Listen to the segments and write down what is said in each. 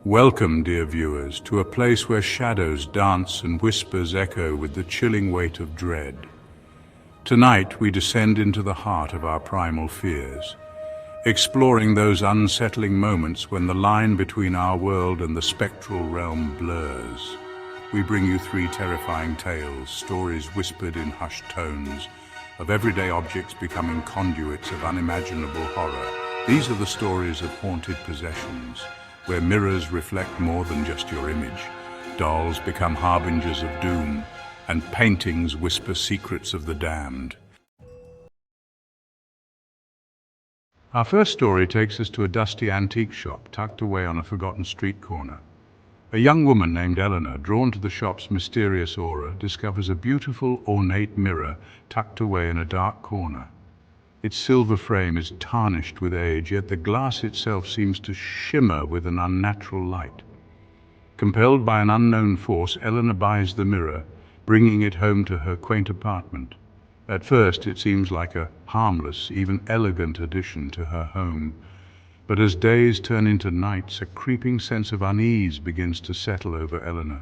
Welcome, dear viewers, to a place where shadows dance and whispers echo with the chilling weight of dread. Tonight we descend into the heart of our primal fears, exploring those unsettling moments when the line between our world and the spectral realm blurs. We bring you three terrifying tales, stories whispered in hushed tones, of everyday objects becoming conduits of unimaginable horror. These are the stories of haunted possessions, where mirrors reflect more than just your image, dolls become harbingers of doom, and paintings whisper secrets of the damned. Our first story takes us to a dusty antique shop tucked away on a forgotten street corner. A young woman named Eleanor, drawn to the shop's mysterious aura, discovers a beautiful, ornate mirror tucked away in a dark corner. Its silver frame is tarnished with age, yet the glass itself seems to shimmer with an unnatural light. Compelled by an unknown force, Eleanor buys the mirror, bringing it home to her quaint apartment. At first, it seems like a harmless, even elegant addition to her home. But as days turn into nights, a creeping sense of unease begins to settle over Eleanor.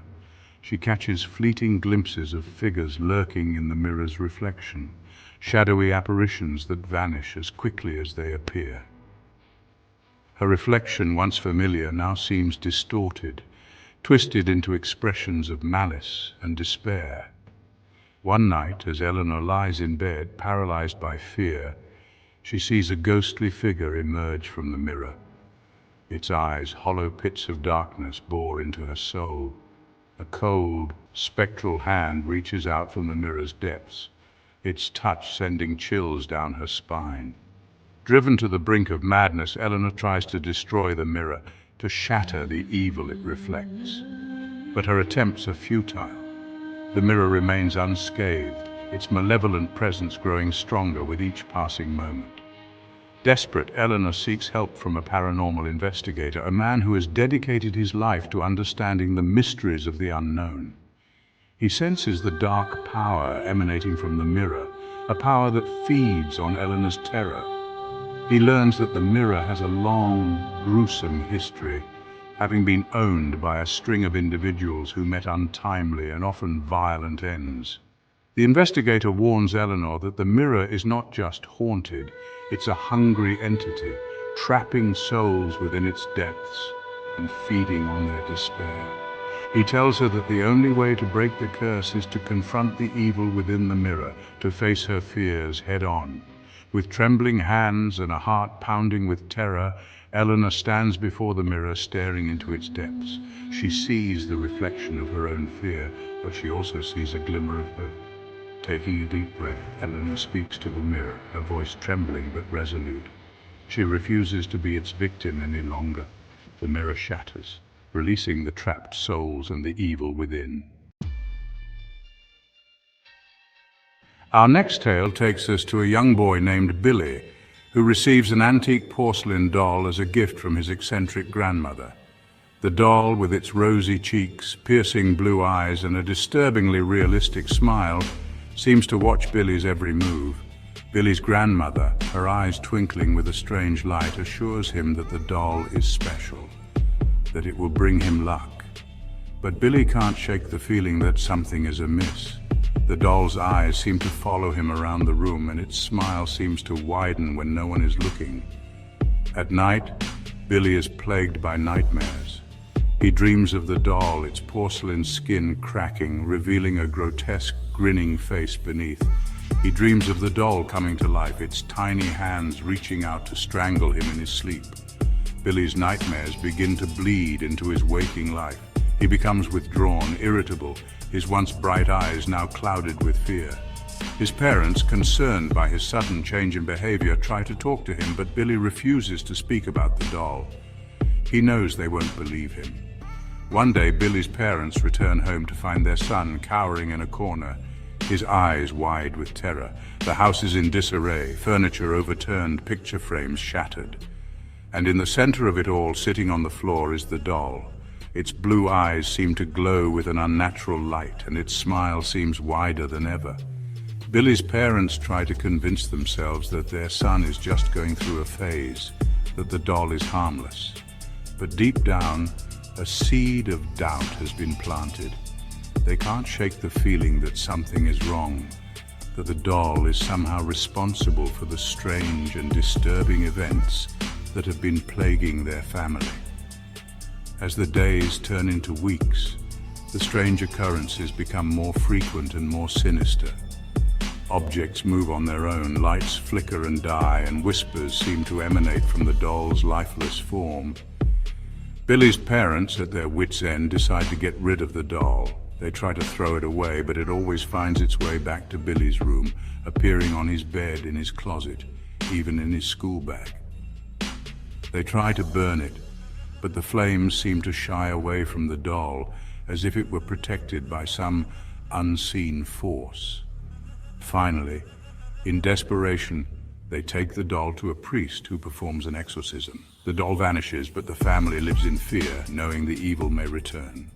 She catches fleeting glimpses of figures lurking in the mirror's reflection, shadowy apparitions that vanish as quickly as they appear. Her reflection, once familiar, now seems distorted, twisted into expressions of malice and despair. One night, as Eleanor lies in bed, paralyzed by fear, she sees a ghostly figure emerge from the mirror. Its eyes, hollow pits of darkness, bore into her soul. A cold, spectral hand reaches out from the mirror's depths, its touch sending chills down her spine. Driven to the brink of madness, Eleanor tries to destroy the mirror, to shatter the evil it reflects. But her attempts are futile. The mirror remains unscathed, its malevolent presence growing stronger with each passing moment. Desperate, Eleanor seeks help from a paranormal investigator, a man who has dedicated his life to understanding the mysteries of the unknown. He senses the dark power emanating from the mirror, a power that feeds on Eleanor's terror. He learns that the mirror has a long, gruesome history, having been owned by a string of individuals who met untimely and often violent ends. The investigator warns Eleanor that the mirror is not just haunted, it's a hungry entity, trapping souls within its depths and feeding on their despair. He tells her that the only way to break the curse is to confront the evil within the mirror, to face her fears head-on. With trembling hands and a heart pounding with terror, Eleanor stands before the mirror, staring into its depths. She sees the reflection of her own fear, but she also sees a glimmer of hope. Taking a deep breath, Eleanor speaks to the mirror, her voice trembling but resolute. She refuses to be its victim any longer. The mirror shatters, releasing the trapped souls and the evil within. Our next tale takes us to a young boy named Billy, who receives an antique porcelain doll as a gift from his eccentric grandmother. The doll, with its rosy cheeks, piercing blue eyes, and a disturbingly realistic smile, seems to watch Billy's every move. Billy's grandmother, her eyes twinkling with a strange light, assures him that the doll is special, that it will bring him luck. But Billy can't shake the feeling that something is amiss. The doll's eyes seem to follow him around the room, and its smile seems to widen when no one is looking. At night, Billy is plagued by nightmares. He dreams of the doll, its porcelain skin cracking, revealing a grotesque, grinning face beneath. He dreams of the doll coming to life, its tiny hands reaching out to strangle him in his sleep. Billy's nightmares begin to bleed into his waking life. He becomes withdrawn, irritable, his once bright eyes now clouded with fear. His parents, concerned by his sudden change in behavior, try to talk to him, but Billy refuses to speak about the doll. He knows they won't believe him. One day, Billy's parents return home to find their son cowering in a corner, his eyes wide with terror. The house is in disarray, furniture overturned, picture frames shattered. And in the center of it all, sitting on the floor, is the doll. Its blue eyes seem to glow with an unnatural light, and its smile seems wider than ever. Billy's parents try to convince themselves that their son is just going through a phase, that the doll is harmless. But deep down, A seed of doubt has been planted. They can't shake the feeling that something is wrong, that the doll is somehow responsible for the strange and disturbing events that have been plaguing their family. As the days turn into weeks, the strange occurrences become more frequent and more sinister. Objects move on their own, lights flicker and die, and whispers seem to emanate from the doll's lifeless form. Billy's parents, at their wits' end, decide to get rid of the doll. They try to throw it away, but it always finds its way back to Billy's room, appearing on his bed, in his closet, even in his school bag. They try to burn it, but the flames seem to shy away from the doll, as if it were protected by some unseen force. Finally, in desperation, they take the doll to a priest who performs an exorcism. The doll vanishes, but the family lives in fear, knowing the evil may return.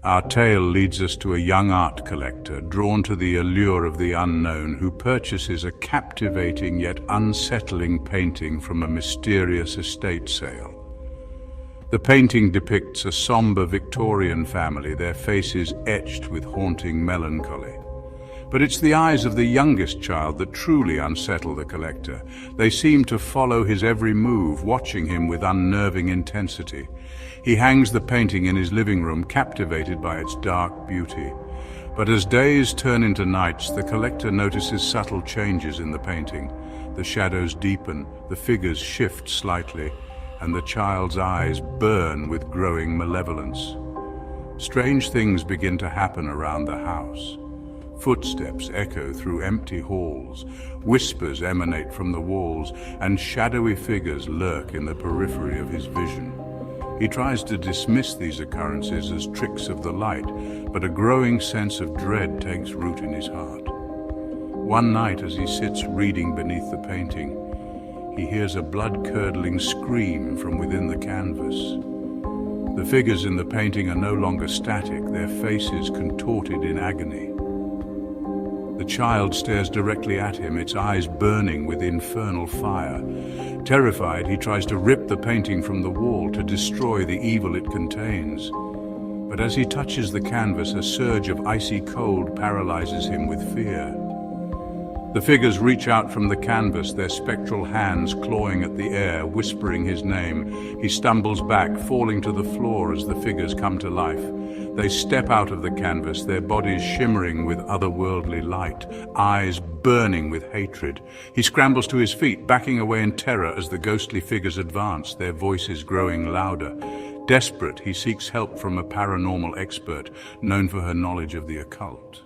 Our tale leads us to a young art collector drawn to the allure of the unknown, who purchases a captivating yet unsettling painting from a mysterious estate sale. The painting depicts a somber Victorian family, their faces etched with haunting melancholy. But it's the eyes of the youngest child that truly unsettle the collector. They seem to follow his every move, watching him with unnerving intensity. He hangs the painting in his living room, captivated by its dark beauty. But as days turn into nights, the collector notices subtle changes in the painting. The shadows deepen, the figures shift slightly, and the child's eyes burn with growing malevolence. Strange things begin to happen around the house. Footsteps echo through empty halls, whispers emanate from the walls, and shadowy figures lurk in the periphery of his vision. He tries to dismiss these occurrences as tricks of the light, but a growing sense of dread takes root in his heart. One night, as he sits reading beneath the painting, he hears a blood-curdling scream from within the canvas. The figures in the painting are no longer static, their faces contorted in agony. The child stares directly at him, its eyes burning with infernal fire. Terrified, he tries to rip the painting from the wall to destroy the evil it contains. But as he touches the canvas, a surge of icy cold paralyzes him with fear. The figures reach out from the canvas, their spectral hands clawing at the air, whispering his name. He stumbles back, falling to the floor as the figures come to life. They step out of the canvas, their bodies shimmering with otherworldly light, eyes burning with hatred. He scrambles to his feet, backing away in terror as the ghostly figures advance, their voices growing louder. Desperate, he seeks help from a paranormal expert known for her knowledge of the occult.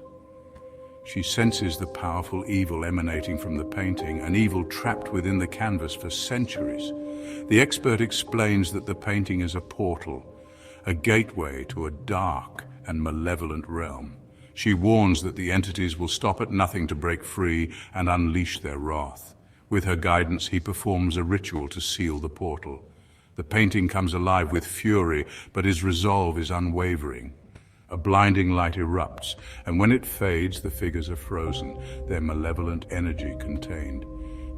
She senses the powerful evil emanating from the painting, an evil trapped within the canvas for centuries. The expert explains that the painting is a portal, a gateway to a dark and malevolent realm. She warns that the entities will stop at nothing to break free and unleash their wrath. With her guidance, he performs a ritual to seal the portal. The painting comes alive with fury, but his resolve is unwavering. A blinding light erupts, and when it fades, the figures are frozen, their malevolent energy contained.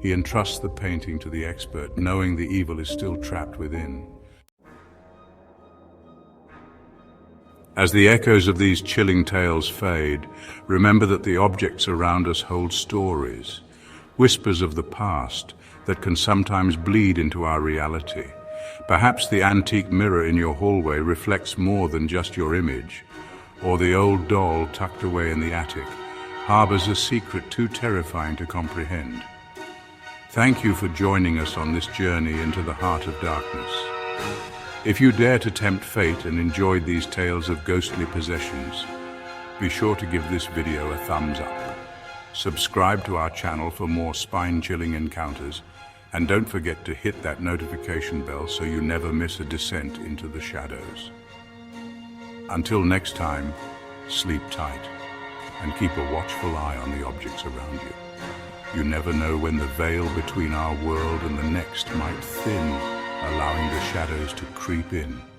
He entrusts the painting to the expert, knowing the evil is still trapped within. As the echoes of these chilling tales fade, remember that the objects around us hold stories, whispers of the past that can sometimes bleed into our reality. Perhaps the antique mirror in your hallway reflects more than just your image, or the old doll tucked away in the attic harbors a secret too terrifying to comprehend. Thank you for joining us on this journey into the heart of darkness. If you dare to tempt fate and enjoyed these tales of ghostly possessions, be sure to give this video a thumbs up. Subscribe to our channel for more spine-chilling encounters, and don't forget to hit that notification bell so you never miss a descent into the shadows. Until next time, sleep tight and keep a watchful eye on the objects around you. You never know when the veil between our world and the next might thin, allowing the shadows to creep in.